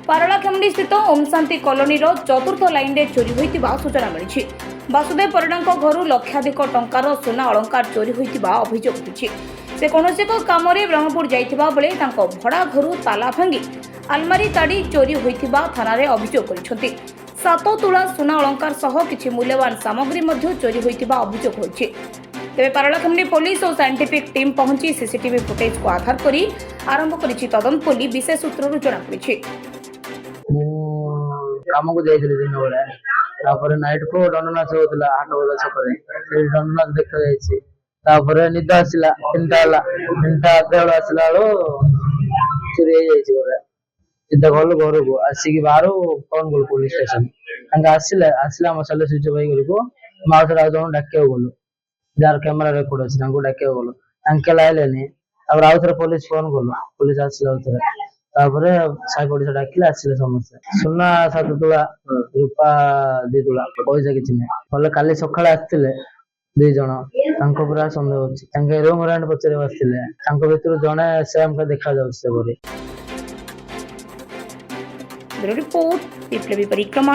पारलाखेमुंडी स्थित ओम शांति कॉलोनी चतुर्थ लाइन रे चोरी होइतिबा सूचना मिली। वासुदेव परिडा घर लक्षाधिक टंकार सुना अलंकार चोरी होइतिबा अभियोग होइछि। से कौनसी एक काम ब्रह्मपुर जाइथिबा बेले तांको भड़ा घर ताला भांगी आलमारी ताड़ी चोरी होइतिबा थाना रे अभियोग करिसेंति। 7 तुला सुना अलंकार सह किछि मूल्यवान सामग्री मध्य चोरी होइतिबा अभियोग होइछि। तेरे पारलाखेमुंडी पुलिस और साइंटिफिक टीम पहुंची सीसीटीवी फुटेज को आधार करी आरंभ करिछि तदंत बोली विशेष सूत्ररु जणा पड़िछि। काम को जाइए दिन बेले नाइट को दंडनाच होता 8 बजे छकरे दंडनाच देखा जाइए निद आसला 3टा अधे आसला चोरी गोटे सीधा गलु घर को आसिक बाहर फोन गलु पुलिस स्टेशन आसला आम सेल स्विच ऑफ हो गलु माउस जन डाक गलु जार कैमेरा रेकर्ड अच्छे डाक गलु लाइले आउ थे पुलिस फोन गलु पुलिस आसला साई पड़ोसा डाकिले आसिले समस्ते सुना 7 तुला रूपा 2 तुला पैसा किसी ना भले काली सकाଳେ आसते 2 जन पूरा सन्देह अच्छे रूम रेंट पचारे आसते भर जड़े सेम का देखा रिपोर्ट विप्लवी परिक्रमा।